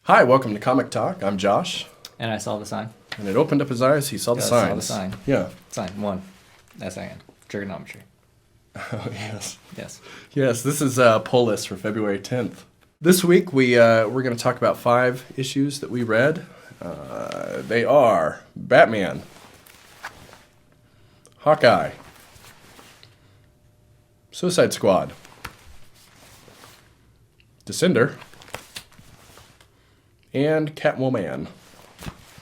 Hi, welcome to Comic Talk. I'm Josh. And I saw the sign. And it opened up his eyes. He saw the signs. I saw the sign. Yeah. Sign 1. S-I-N. Trigonometry. Oh, yes. Yes. Yes, this is a poll list for February 10th. This week, we're going to talk about 5 issues that we read. They are Batman, Hawkeye, Suicide Squad, Descender, and Catwoman.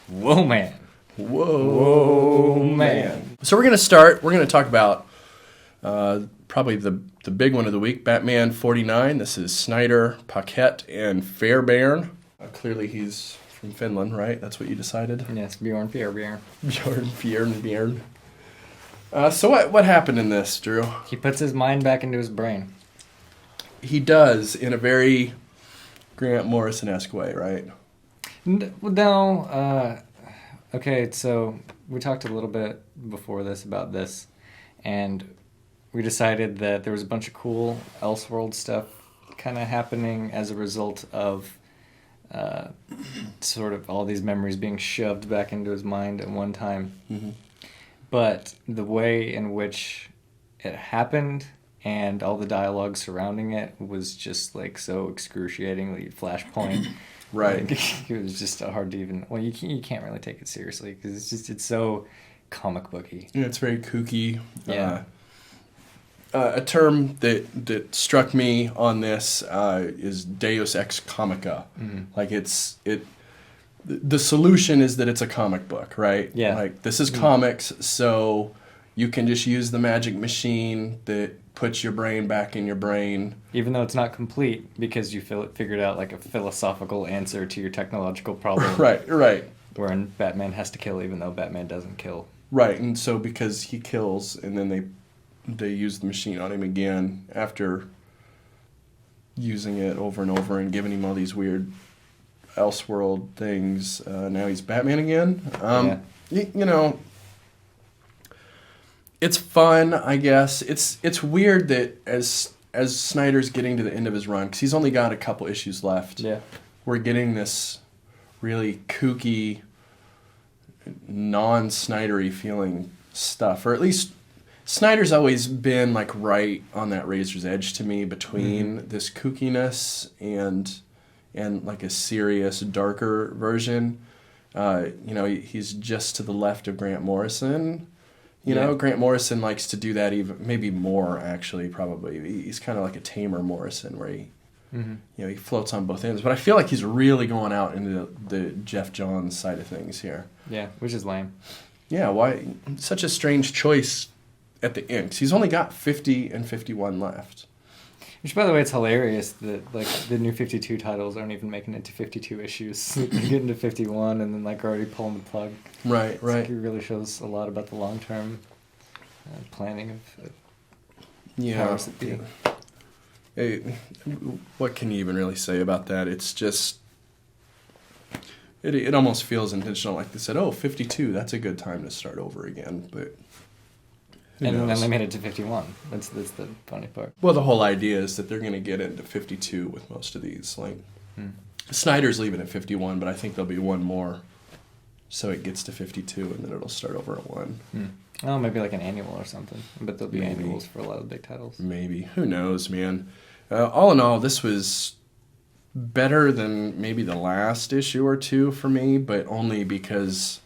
Whoa, man. Whoa, man. So we're going to talk about probably the big one of the week, Batman 49. This is Snyder, Paquette, and Fairbairn. Clearly he's from Finland, right? That's what you decided? Yes, Bjorn Fairbairn. Bjorn. So what happened in this, Drew? He puts his mind back into his brain. He does, in a very Grant Morrison-esque way, right? No. Okay, so we talked a little bit before this about this, and we decided that there was a bunch of cool Elseworld stuff kind of happening as a result of sort of all these memories being shoved back into his mind at one time. Mm-hmm. But the way in which it happened and all the dialogue surrounding it was just like so excruciatingly flashpoint. Right. Like, it was just hard to even... Well, you can't really take it seriously because it's so comic booky. Yeah, it's very kooky. Yeah. A term that struck me on this is Deus Ex Comica. Mm-hmm. Like the solution is that it's a comic book, right? Yeah. Like this is comics, so you can just use the magic machine that puts your brain back in your brain. Even though it's not complete because you figured out like a philosophical answer to your technological problem. Right. Wherein Batman has to kill even though Batman doesn't kill. Right, and so because he kills and then they use the machine on him again after using it over and over and giving him all these weird Elseworld things. Now he's Batman again. You know, it's fun, I guess. It's weird that as Snyder's getting to the end of his run, because he's only got a couple issues left. Yeah. We're getting this really kooky, non-Snydery feeling stuff, or at least Snyder's always been like right on that razor's edge to me between this kookiness and like a serious, darker version. He's just to the left of Grant Morrison. You know, Grant Morrison likes to do that even maybe more actually, probably. He's kind of like a tamer Morrison where he floats on both ends. But I feel like he's really going out into the Jeff Johns side of things here. Yeah, which is lame. Yeah, why such a strange choice at the end? 'Cause he's only got 50 and 51 left. Which, by the way, it's hilarious that like the new 52 titles aren't even making it to 52 issues. They get into 51 and then like already pulling the plug. Right. Like, it really shows a lot about the long-term planning of powers that be. Hey, what can you even really say about that? It's just... It almost feels intentional, like they said, 52, that's a good time to start over again, but... And then they made it to 51. That's the funny part. Well, the whole idea is that they're going to get into 52 with most of these. Like, Snyder's leaving at 51, but I think there'll be one more. So it gets to 52, and then it'll start over at 1. Oh, maybe like an annual or something. But there'll be Maybe. annuals for a lot of big titles. Maybe. Who knows, man? All in all, this was better than maybe the last issue or two for me, but only because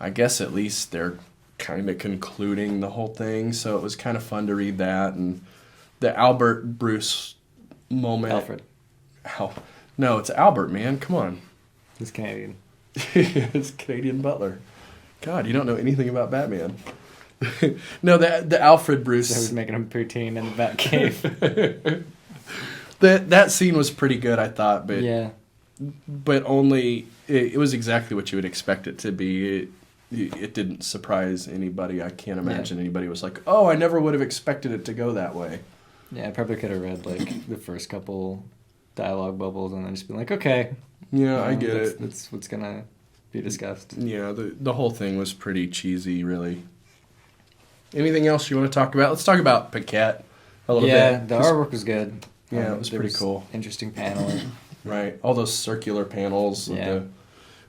I guess at least they're kind of concluding the whole thing, so it was kind of fun to read that. And the Albert Bruce moment. Alfred. No, it's Albert, man. Come on. He's Canadian. It's Canadian Butler. God, you don't know anything about Batman. No, the Alfred Bruce. So he was making him poutine in the Batcave. That scene was pretty good, I thought, but yeah. But only it was exactly what you would expect it to be. It didn't surprise anybody. I can't imagine anybody was like, "Oh, I never would have expected it to go that way." Yeah, I probably could have read like the first couple dialogue bubbles and then just been like, "Okay." Yeah, I get it. That's what's gonna be discussed. Yeah, the whole thing was pretty cheesy, really. Anything else you want to talk about? Let's talk about Paquette a little bit. Yeah, the artwork was good. Yeah, it was pretty cool. Interesting paneling. right. All those circular panels with Yeah. the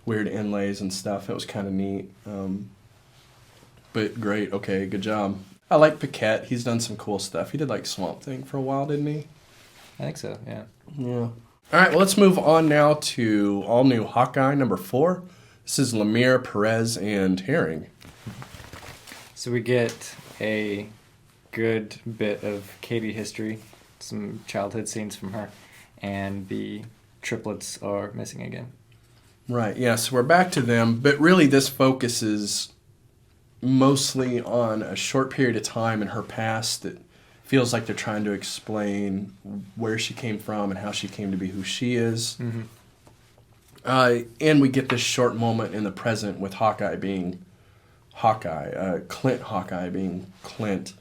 weird inlays and stuff. It was kind of neat. But great. Okay, good job. I like Paquette. He's done some cool stuff. He did like Swamp Thing for a while, didn't he? I think so, yeah. Yeah. All right, well, let's move on now to all new Hawkeye number 4. This is Lemire, Perez, and Herring. So we get a good bit of Katie history, some childhood scenes from her, and the triplets are missing again. Right, yeah, so we're back to them, but really this focuses mostly on a short period of time in her past that feels like they're trying to explain where she came from and how she came to be who she is. Mm-hmm. And we get this short moment in the present with Hawkeye being Hawkeye, Clint Hawkeye being Clint,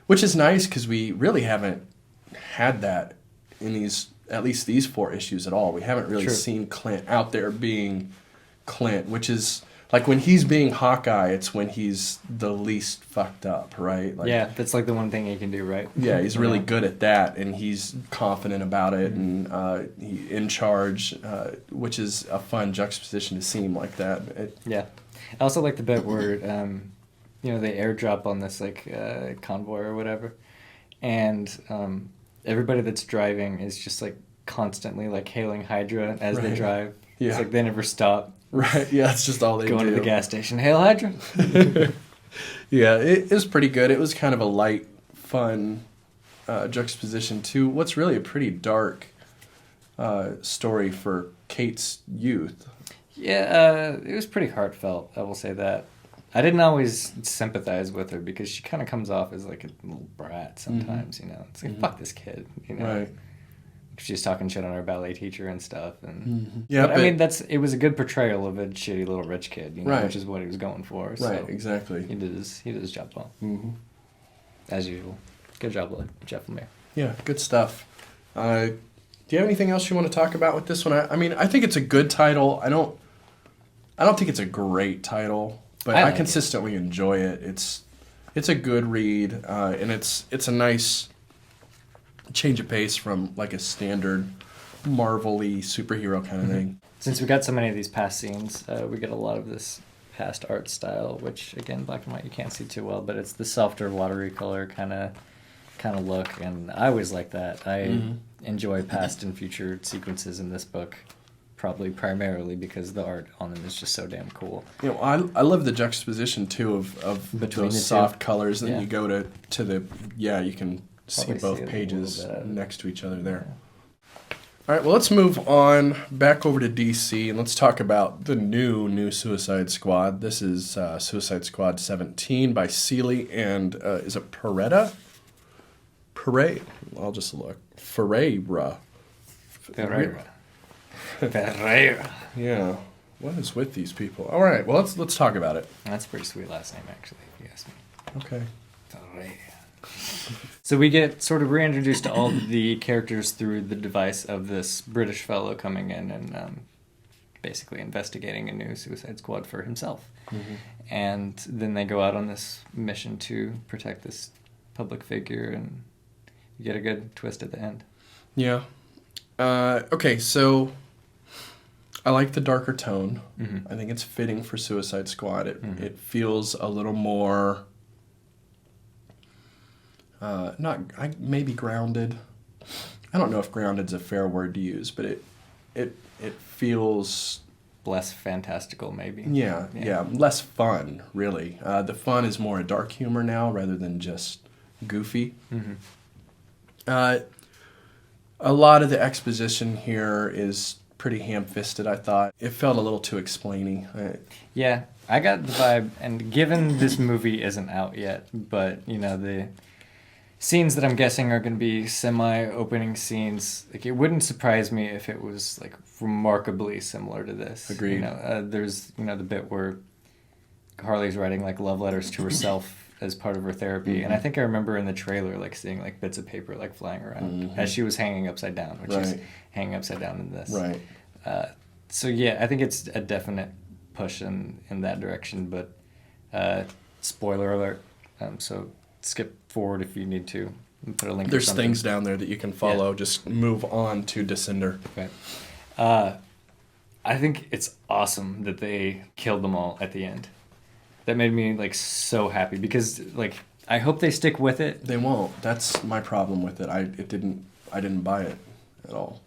which is nice because we really haven't had that in at least these 4 issues at all. We haven't really True. seen Clint out there being Clint, which is like when he's being Hawkeye, it's when he's the least fucked up, right? Like, Yeah, that's like the one thing he can do, right? yeah, he's really good at that, and he's confident about it, and he's in charge, which is a fun juxtaposition to see him like that. Yeah. I also like the bit where, they airdrop on this, convoy or whatever, and everybody that's driving is just, constantly, hailing Hydra as they Right. drive. Yeah. It's like they never stop. Right, yeah, that's just all they Going do. to the gas station, hail Hydra! Yeah, it was pretty good. It was kind of a light, fun juxtaposition to what's really a pretty dark story for Kate's youth. Yeah, it was pretty heartfelt, I will say that. I didn't always sympathize with her because she kind of comes off as like a little brat sometimes, It's like, fuck this kid, Right. She's talking shit on her ballet teacher and stuff. And Yeah, but, I mean, it was a good portrayal of a shitty little rich kid, Right. which is what he was going for. So right, exactly. he did his job well, Mm-hmm. as usual. Good job, Jeff Lemire. Yeah, good stuff. Do you have anything else you want to talk about with this one? I mean, I think it's a good title. I don't think it's a great title, but I I like consistently enjoy it. It's a good read, and it's a nice change of pace from like a standard Marvel-y superhero kind of thing. Since we got so many of these past scenes, we get a lot of this past art style, which again, black and white you can't see too well, but it's the softer watery color kind of look, and I always like that. I enjoy past and future sequences in this book, probably primarily because the art on them is just so damn cool. I love the juxtaposition too of Between those the two. soft colors. Then Yeah. you go to the you can see Probably both see it a pages little bit. next to each other there. All right, well, let's move on back over to DC and let's talk about the new Suicide Squad. This is Suicide Squad 17 by Seeley and is it Peretta? I'll just look. Ferreira. Ferreira. Yeah. What is with these people? All right, well, let's talk about it. That's a pretty sweet last name, actually, if you ask me. Okay. Ferreira. So we get sort of reintroduced to all the characters through the device of this British fellow coming in and basically investigating a new Suicide Squad for himself. Mm-hmm. And then they go out on this mission to protect this public figure, and you get a good twist at the end. Yeah. Okay, so I like the darker tone. Mm-hmm. I think it's fitting for Suicide Squad. It feels a little more maybe grounded. I don't know if grounded's a fair word to use, but it feels Less fantastical, maybe. yeah, less fun, really. The fun is more a dark humor now rather than just goofy. Mm-hmm. A lot of the exposition here is pretty ham-fisted, I thought. It felt a little too explainy. Yeah, I got the vibe, and given this movie isn't out yet, but, the scenes that I'm guessing are going to be semi-opening scenes, it wouldn't surprise me if it was, remarkably similar to this. Agreed. There's, the bit where Harley's writing, love letters to herself as part of her therapy, and I think I remember in the trailer, seeing, bits of paper, flying around as she was hanging upside down, which is hanging upside down in this. Right. So, yeah, I think it's a definite push in that direction, but spoiler alert, so skip forward if you need to. We'll put a link. There's things down there that you can follow. Just move on to Descender. Okay. I think it's awesome that they killed them all at the end. That made me like so happy because like I hope they stick with it. They won't. That's my problem with it. I didn't buy it at all.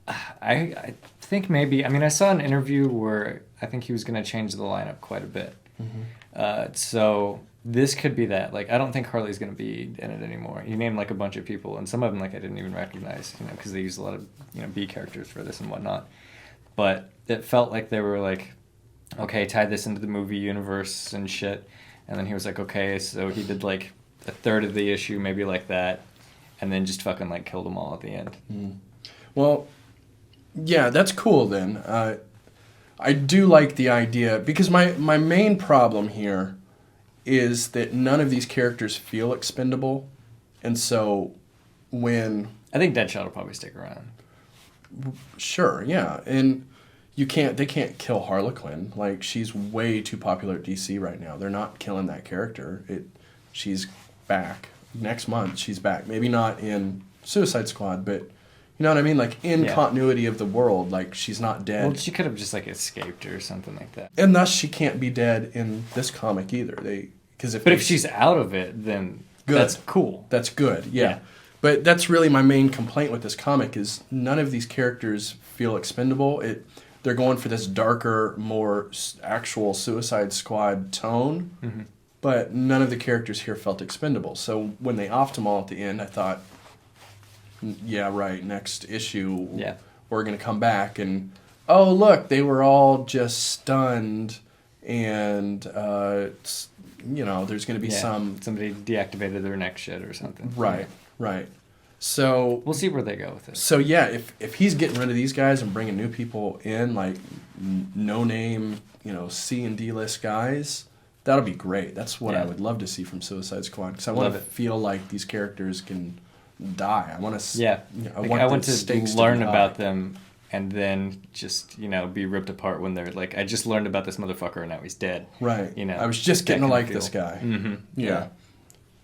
I think maybe. I mean, I saw an interview where I think he was going to change the lineup quite a bit. So this could be that. Like, I don't think Harley's going to be in it anymore. He named like a bunch of people, and some of them like I didn't even recognize, because they use a lot of B characters for this and whatnot. But it felt like they were like, okay, tie this into the movie universe and shit. And then he was like, okay, so he did like a third of the issue, maybe like that, and then just fucking like killed them all at the end. Well, yeah, that's cool then. I do like the idea, because my main problem here is that none of these characters feel expendable. And so when... I think Deadshot will probably stick around. Sure, yeah. And they can't kill Harlequin. Like, she's way too popular at DC right now. They're not killing that character. She's back. Next month, she's back. Maybe not in Suicide Squad, but... You know what I mean? Like, in continuity of the world, like, she's not dead. Well, she could have just, like, escaped or something like that. And thus, she can't be dead in this comic either. If she's out of it, then good. That's cool. That's good, yeah. But that's really my main complaint with this comic is none of these characters feel expendable. They're going for this darker, more actual Suicide Squad tone, but none of the characters here felt expendable. So when they offed them all at the end, I thought... Yeah, right. Next issue, we're going to come back and, oh, look, they were all just stunned and, there's going to be somebody deactivated their neck shit or something. Right, right. So... We'll see where they go with it. So, yeah, if he's getting rid of these guys and bringing new people in, like no-name, C and D-list guys, that'll be great. That's what I would love to see from Suicide Squad, because I want to feel like these characters can... die. I want to. I want to learn about them, and then just be ripped apart when they're like, I just learned about this motherfucker and now he's dead. Right. I was just getting to like this guy. Yeah.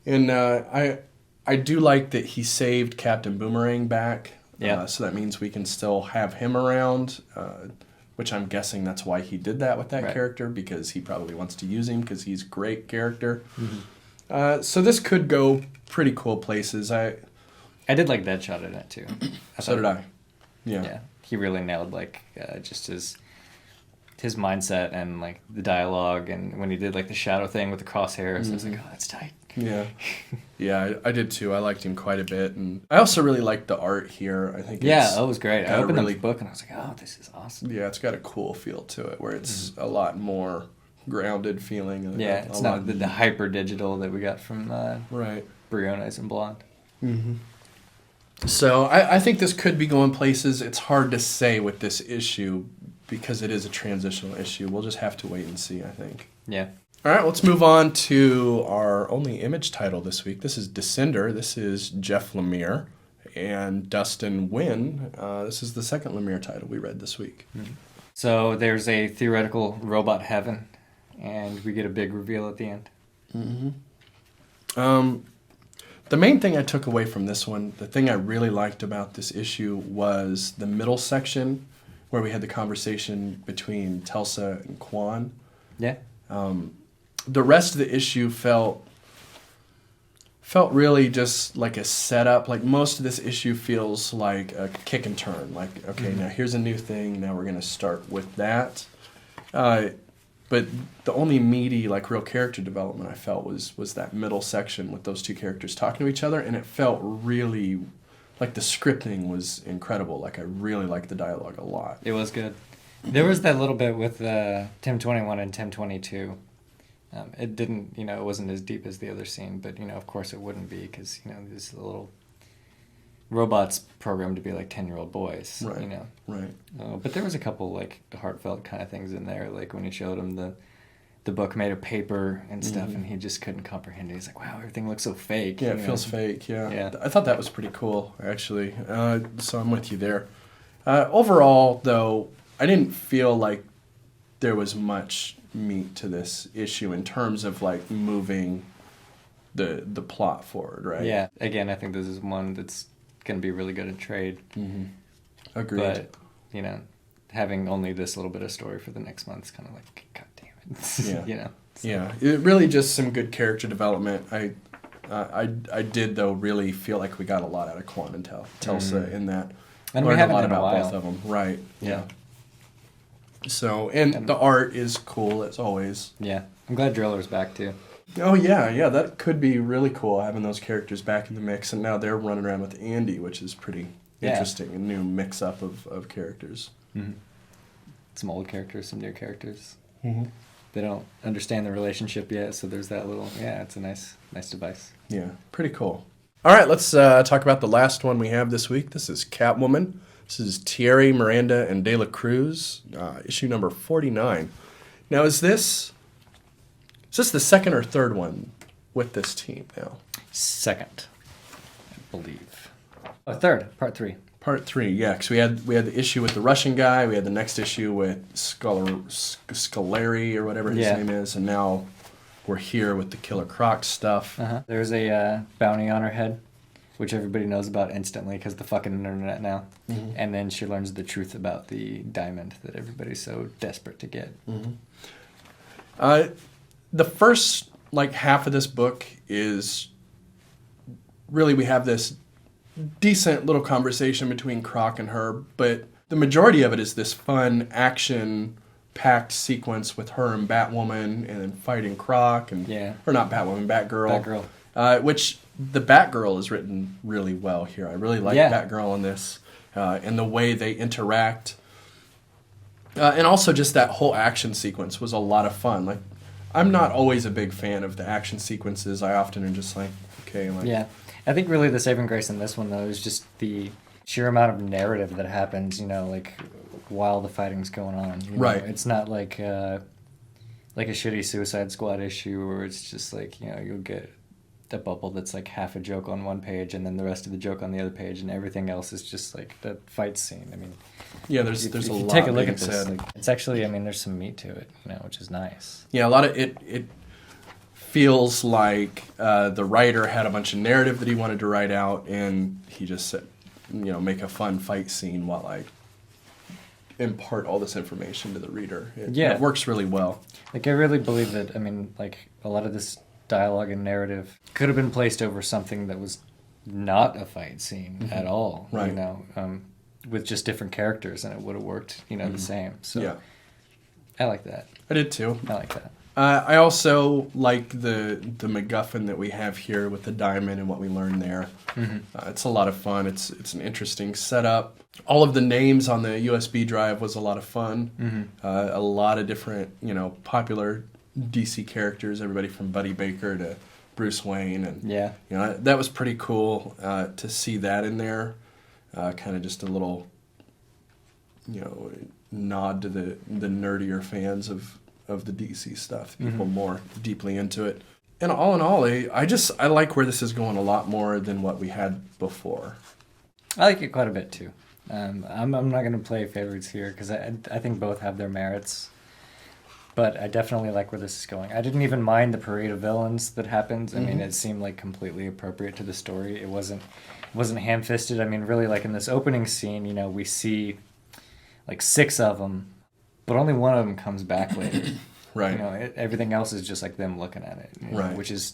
And I do like that he saved Captain Boomerang back. So that means we can still have him around. Which I'm guessing that's why he did that with that character, because he probably wants to use him because he's a great character. So this could go pretty cool places. I did like Deadshot in it too. So did I. Yeah. He really nailed like just his mindset and like the dialogue, and when he did like the shadow thing with the crosshairs, I was like, oh, that's tight. Yeah. Yeah, I did too. I liked him quite a bit, and I also really liked the art here. I think that was great. I opened the book and I was like, oh, this is awesome. Yeah, it's got a cool feel to it where it's a lot more grounded feeling. It's not the hyper digital that we got from Briones and Blonde. So I think this could be going places. It's hard to say with this issue because it is a transitional issue. We'll just have to wait and see, I think. Yeah. All right, let's move on to our only image title this week. This is Descender. This is Jeff Lemire and Dustin Nguyen. This is the second Lemire title we read this week. So there's a theoretical robot heaven, and we get a big reveal at the end. The main thing I took away from this one, the thing I really liked about this issue was the middle section where we had the conversation between Telsa and Quan. Yeah. The rest of the issue felt really just like a setup. Like most of this issue feels like a kick and turn. Like, okay, now here's a new thing. Now we're going to start with that. But the only meaty, like, real character development I felt was that middle section with those two characters talking to each other, and it felt really, like, the scripting was incredible. Like, I really liked the dialogue a lot. It was good. There was that little bit with Tim 21 and Tim 22. It didn't, it wasn't as deep as the other scene, but, of course it wouldn't be, because, these little robots programmed to be like 10-year-old boys, Right. But there was a couple like heartfelt kind of things in there, like when he showed him the book made of paper and stuff, and he just couldn't comprehend it. He's like, wow, everything looks so fake. Yeah, it feels fake. Yeah. I thought that was pretty cool, actually. So I'm with you there. Overall, though, I didn't feel like there was much meat to this issue in terms of like moving the plot forward, right? Yeah. Again, I think this is one that's going to be really good in trade. Mm-hmm. Agreed. But, you know, having only this little bit of story for the next month is kind of like, God damn it. Yeah. You know? So. Yeah. It really just some good character development. I did, though, really feel like we got a lot out of Quan and Telsa in that. And we learned haven't a lot in a about while. both of them. Right. Yeah. So, and the art is cool, as always. Yeah. I'm glad Driller's back, too. Oh, yeah, that could be really cool, having those characters back in the mix, and now they're running around with Andy, which is pretty interesting, a new mix-up of characters. Mm-hmm. Some old characters, some new characters. Mm-hmm. They don't understand the relationship yet, so there's that little, it's a nice device. Yeah, pretty cool. All right, let's talk about the last one we have this week. This is Catwoman. This is Thierry, Miranda, and De La Cruz, issue number 49. Now, is this the second or third one with this team now? Second, I believe. Oh, third, part 3. Part 3, yeah, because we had the issue with the Russian guy, we had the next issue with Scolari or whatever his name is, and now we're here with the Killer Croc stuff. Uh-huh. There's a bounty on her head, which everybody knows about instantly because the fucking internet now. Mm-hmm. And then she learns the truth about the diamond that everybody's so desperate to get. Mm-hmm. The first half of this book is really, we have this decent little conversation between Croc and her, but the majority of it is this fun action-packed sequence with her and Batwoman, and then fighting Croc, and or not Batwoman, Batgirl. Which the Batgirl is written really well here. I really like Batgirl in this, and the way they interact, and also just that whole action sequence was a lot of fun. I'm not always a big fan of the action sequences. I often am just okay. I think really the saving grace in this one, though, is just the sheer amount of narrative that happens, while the fighting's going on. Right. It's not like a shitty Suicide Squad issue where it's just you'll get a bubble that's half a joke on one page and then the rest of the joke on the other page, and everything else is just the fight scene. I mean, there's if a you lot. Take a look at this. It's actually, there's some meat to it, which is nice. Yeah, a lot of it feels like the writer had a bunch of narrative that he wanted to write out, and he just said, make a fun fight scene while I impart all this information to the reader. It works really well. I really believe that, a lot of this dialogue and narrative could have been placed over something that was not a fight scene at all, right. With just different characters, and it would have worked, the same. So I like that. I did too. I like that. I also like the MacGuffin that we have here with the diamond and what we learn there. Mm-hmm. It's a lot of fun. It's an interesting setup. All of the names on the USB drive was a lot of fun. Mm-hmm. A lot of different, popular DC characters, everybody from Buddy Baker to Bruce Wayne, and that was pretty cool to see that in there. Kind of just a little, nod to the nerdier fans of the DC stuff, people more deeply into it. And all in all, I like where this is going a lot more than what we had before. I like it quite a bit too. I'm not going to play favorites here because I think both have their merits. But I definitely like where this is going. I didn't even mind the parade of villains that happened. I mean, it seemed completely appropriate to the story. It wasn't ham-fisted. Really, in this opening scene, we see 6 of them, but only one of them comes back later. Right. Everything else is just them looking at it, right. Which is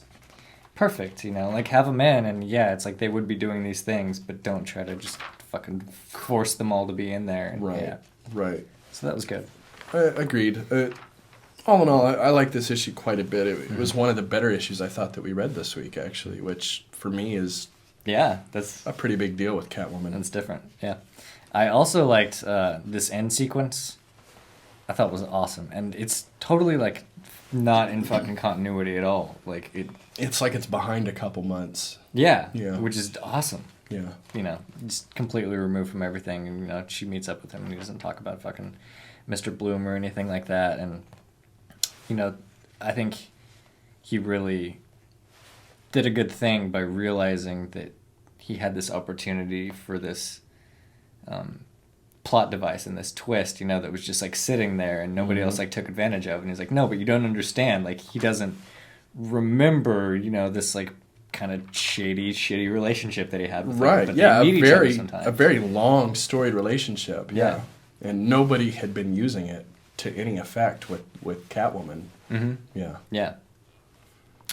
perfect. Have them in, and it's they would be doing these things, but don't try to just fucking force them all to be in there. And, right. Right. So that was good. Agreed. All in all, I like this issue quite a bit. It was one of the better issues I thought that we read this week, actually, which for me is that's a pretty big deal with Catwoman. That's different. Yeah, I also liked this end sequence. I thought was awesome, and it's totally not in fucking continuity at all. It's it's behind a couple months. Yeah, which is awesome. Yeah, just completely removed from everything, and she meets up with him, and he doesn't talk about fucking Mr. Bloom or anything like that, and I think he really did a good thing by realizing that he had this opportunity for this plot device and this twist, that was just sitting there and nobody else took advantage of. And he's no, but you don't understand. He doesn't remember, this like kind of shitty relationship that he had with her. Right. But Yeah. they meet each other sometimes. A very long, storied relationship. Yeah. And nobody had been using it to any effect with Catwoman. Mm-hmm. Yeah. Yeah.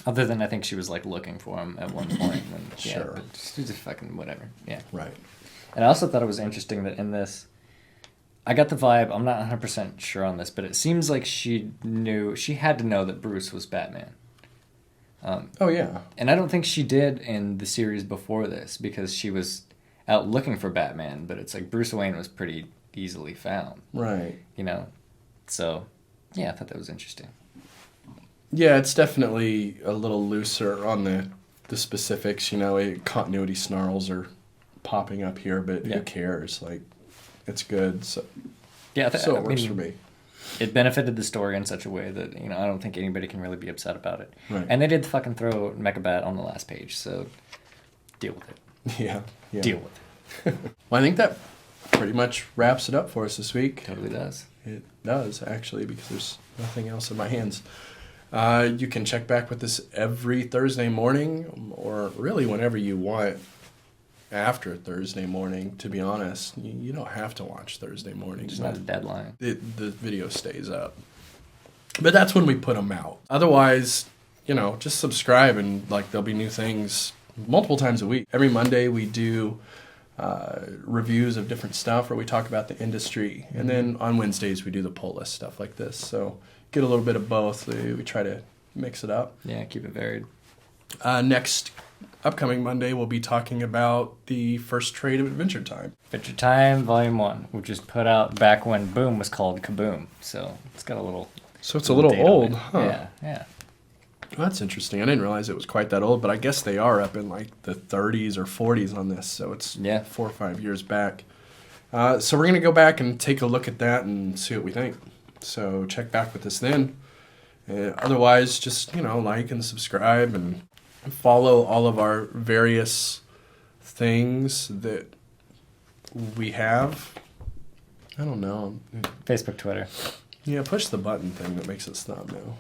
Other than I think she was like looking for him at one point. When, Sure. But she's just fucking whatever. Yeah. Right. And I also thought it was interesting that in this, I got the vibe, I'm not 100% sure on this, but it seems like she had to know that Bruce was Batman. Oh, yeah. And I don't think she did in the series before this, because she was out looking for Batman, but it's like Bruce Wayne was pretty easily found. Right. So, yeah, I thought that was interesting. Yeah, it's definitely a little looser on the specifics. Continuity snarls are popping up here, but who cares? Like, it's good. So, yeah, so it works for me. It benefited the story in such a way that, I don't think anybody can really be upset about it. Right. And they did fucking throw Mechabat on the last page, so deal with it. Yeah. Deal with it. Well, I think that pretty much wraps it up for us this week. Totally does. It does, actually, because there's nothing else in my hands. You can check back with us every Thursday morning, or really whenever you want after Thursday morning, to be honest. You don't have to watch Thursday morning. There's not a deadline. The video stays up. But that's when we put them out. Otherwise, just subscribe and there'll be new things multiple times a week. Every Monday we do reviews of different stuff, or we talk about the industry. And then on Wednesdays we do the pull list stuff like this. So get a little bit of both. We try to mix it up. Yeah, keep it varied. Next upcoming Monday, we'll be talking about the first trade of Adventure Time. Adventure Time Volume 1, which was put out back when Boom was called Kaboom. So it's got a little... So it's a little date on old, it. huh? Yeah. Well, that's interesting. I didn't realize it was quite that old, but I guess they are up in the 30s or 40s on this, so it's 4 or 5 years back. So we're going to go back and take a look at that and see what we think. So check back with us then. Otherwise, just, like and subscribe and follow all of our various things that we have. I don't know. Facebook, Twitter. Yeah, push the button thing that makes it stop now.